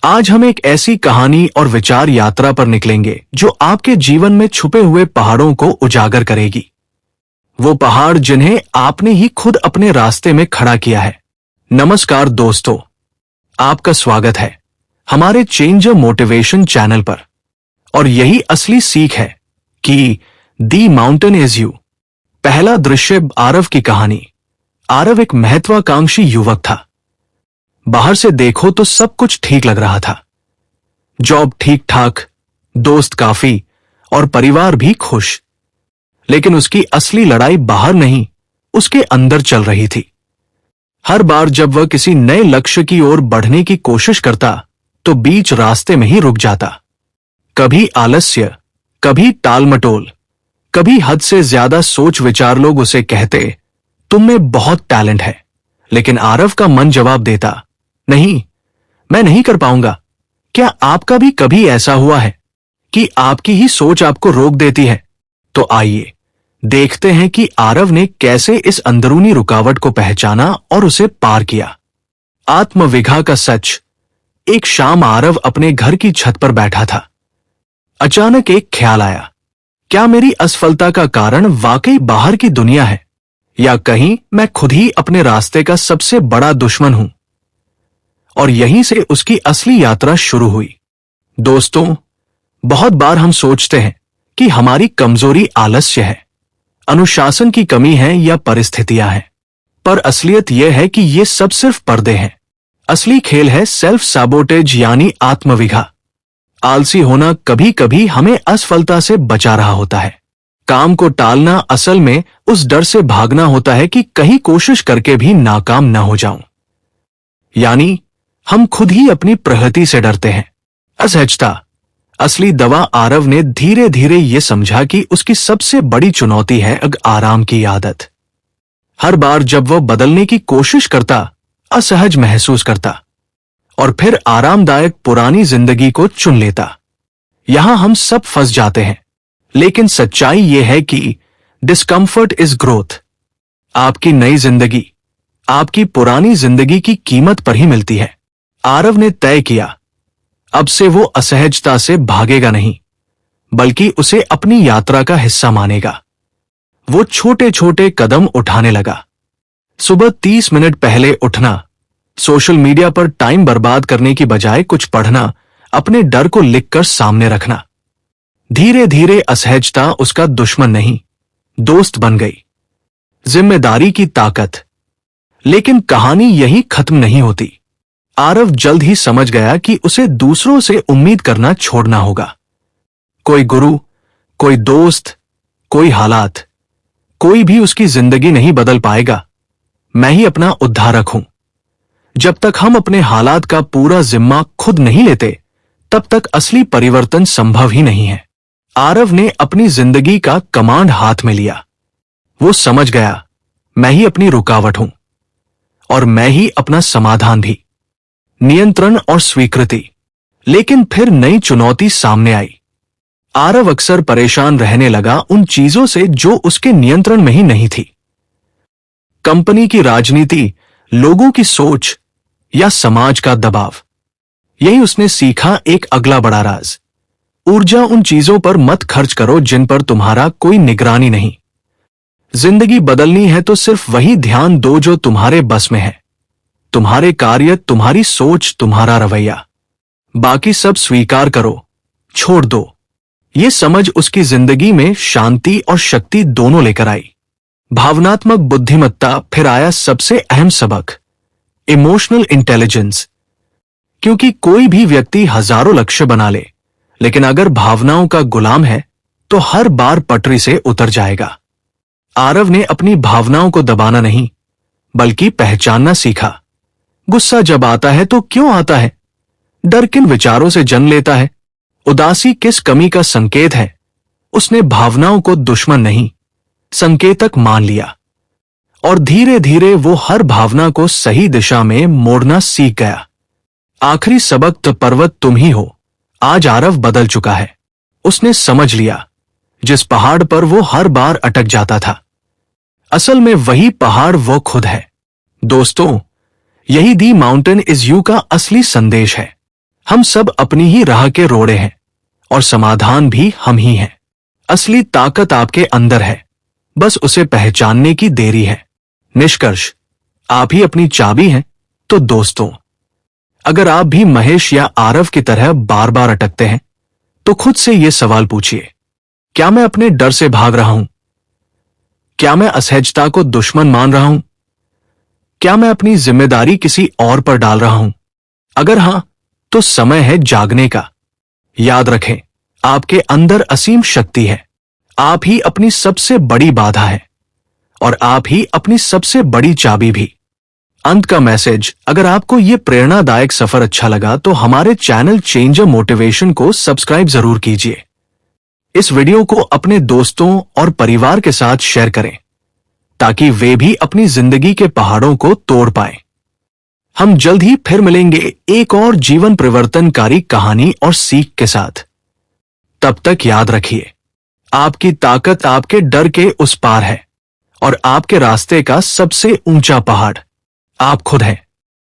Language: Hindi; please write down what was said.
आज हम एक ऐसी कहानी और विचार यात्रा पर निकलेंगे जो आपके जीवन में छुपे हुए पहाड़ों को उजागर करेगी। वो पहाड़ जिन्हें आपने ही खुद अपने रास्ते में खड़ा किया है। नमस्कार दोस्तों, आपका स्वागत है हमारे चेंज मोटिवेशन चैनल पर। और यही असली सीख है कि दी माउंटेन इज यू। पहला दृश्य आरव की कहानी। आरव एक महत्वाकांक्षी युवक था। बाहर से देखो तो सब कुछ ठीक लग रहा था। जॉब ठीक ठाक, दोस्त काफी और परिवार भी खुश। लेकिन उसकी असली लड़ाई बाहर नहीं, उसके अंदर चल रही थी। हर बार जब वह किसी नए लक्ष्य की ओर बढ़ने की कोशिश करता तो बीच रास्ते में ही रुक जाता। कभी आलस्य, कभी टालमटोल, कभी हद से ज्यादा सोच विचार। लोग उसे कहते, तुम में बहुत टैलेंट है। लेकिन आरव का मन जवाब देता, नहीं, मैं नहीं कर पाऊंगा। क्या आपका भी कभी ऐसा हुआ है कि आपकी ही सोच आपको रोक देती है? तो आइए देखते हैं कि आरव ने कैसे इस अंदरूनी रुकावट को पहचाना और उसे पार किया। आत्मविघा का सच। एक शाम आरव अपने घर की छत पर बैठा था। अचानक एक ख्याल आया, क्या मेरी असफलता का कारण वाकई बाहर की दुनिया है, या कहीं मैं खुद ही अपने रास्ते का सबसे बड़ा दुश्मन हूं? और यहीं से उसकी असली यात्रा शुरू हुई। दोस्तों, बहुत बार हम सोचते हैं कि हमारी कमजोरी आलस्य है, अनुशासन की कमी है या परिस्थितियां हैं। पर असलियत यह है कि ये सब सिर्फ पर्दे हैं। असली खेल है सेल्फ सैबोटेज यानी आत्मविघा। आलसी होना कभी कभी हमें असफलता से बचा रहा होता है। काम को टालना असल में उस डर से भागना होता है कि कहीं कोशिश करके भी नाकाम न हो जाऊं। यानी हम खुद ही अपनी प्रगति से डरते हैं। असहजता। असली दवा। आरव ने धीरे धीरे यह समझा कि उसकी सबसे बड़ी चुनौती है आराम की आदत। हर बार जब वह बदलने की कोशिश करता, असहज महसूस करता और फिर आरामदायक पुरानी जिंदगी को चुन लेता। यहां हम सब फंस जाते हैं। लेकिन सच्चाई यह है कि डिस्कंफर्ट इज ग्रोथ। आपकी नई जिंदगी आपकी पुरानी जिंदगी की कीमत पर ही मिलती है। आरव ने तय किया, अब से वो असहजता से भागेगा नहीं, बल्कि उसे अपनी यात्रा का हिस्सा मानेगा। वो छोटे छोटे कदम उठाने लगा। सुबह 30 मिनट पहले उठना, सोशल मीडिया पर टाइम बर्बाद करने की बजाय कुछ पढ़ना, अपने डर को लिखकर सामने रखना। धीरे धीरे असहजता उसका दुश्मन नहीं, दोस्त बन गई। जिम्मेदारी की ताकत। लेकिन कहानी यहीं खत्म नहीं होती। आरव जल्द ही समझ गया कि उसे दूसरों से उम्मीद करना छोड़ना होगा। कोई गुरु, कोई दोस्त, कोई हालात, कोई भी उसकी जिंदगी नहीं बदल पाएगा। मैं ही अपना उद्धारक हूं। जब तक हम अपने हालात का पूरा जिम्मा खुद नहीं लेते, तब तक असली परिवर्तन संभव ही नहीं है। आरव ने अपनी जिंदगी का कमांड हाथ में लिया। वो समझ गया, मैं ही अपनी रुकावट हूं और मैं ही अपना समाधान भी। नियंत्रण और स्वीकृति। लेकिन फिर नई चुनौती सामने आई। आरव अक्सर परेशान रहने लगा उन चीजों से जो उसके नियंत्रण में ही नहीं थी। कंपनी की राजनीति, लोगों की सोच या समाज का दबाव। यही उसने सीखा एक अगला बड़ा राज। ऊर्जा उन चीजों पर मत खर्च करो जिन पर तुम्हारा कोई निगरानी नहीं। जिंदगी बदलनी है तो सिर्फ वही ध्यान दो जो तुम्हारे बस में है। तुम्हारे कार्य, तुम्हारी सोच, तुम्हारा रवैया। बाकी सब स्वीकार करो, छोड़ दो। ये समझ उसकी जिंदगी में शांति और शक्ति दोनों लेकर आई। भावनात्मक बुद्धिमत्ता। फिर आया सबसे अहम सबक, इमोशनल इंटेलिजेंस। क्योंकि कोई भी व्यक्ति हजारों लक्ष्य बना ले, लेकिन अगर भावनाओं का गुलाम है तो हर बार पटरी से उतर जाएगा। आरव ने अपनी भावनाओं को दबाना नहीं, बल्कि पहचानना सीखा। गुस्सा जब आता है तो क्यों आता है? डर किन विचारों से जन्म लेता है? उदासी किस कमी का संकेत है? उसने भावनाओं को दुश्मन नहीं, संकेतक मान लिया। और धीरे धीरे वो हर भावना को सही दिशा में मोड़ना सीख गया। आखिरी सबक, तो पर्वत तुम ही हो। आज आरव बदल चुका है। उसने समझ लिया, जिस पहाड़ पर वो हर बार अटक जाता था, असल में वही पहाड़ वो खुद है। दोस्तों, यही दी माउंटेन इज यू का असली संदेश है। हम सब अपनी ही राह के रोड़े हैं और समाधान भी हम ही हैं। असली ताकत आपके अंदर है, बस उसे पहचानने की देरी है। निष्कर्ष, आप ही अपनी चाबी हैं। तो दोस्तों, अगर आप भी महेश या आरव की तरह बार बार अटकते हैं, तो खुद से ये सवाल पूछिए, क्या मैं अपने डर से भाग रहा हूं? क्या मैं असहजता को दुश्मन मान रहा हूं? क्या मैं अपनी जिम्मेदारी किसी और पर डाल रहा हूं? अगर हां, तो समय है जागने का। याद रखें, आपके अंदर असीम शक्ति है। आप ही अपनी सबसे बड़ी बाधा है और आप ही अपनी सबसे बड़ी चाबी भी। अंत का मैसेज, अगर आपको यह प्रेरणादायक सफर अच्छा लगा तो हमारे चैनल चेंजर मोटिवेशन को सब्सक्राइब जरूर कीजिए। इस वीडियो को अपने दोस्तों और परिवार के साथ शेयर करें ताकि वे भी अपनी जिंदगी के पहाड़ों को तोड़ पाएं। हम जल्द ही फिर मिलेंगे एक और जीवन परिवर्तनकारी कहानी और सीख के साथ। तब तक याद रखिए, आपकी ताकत आपके डर के उस पार है और आपके रास्ते का सबसे ऊंचा पहाड़ आप खुद हैं।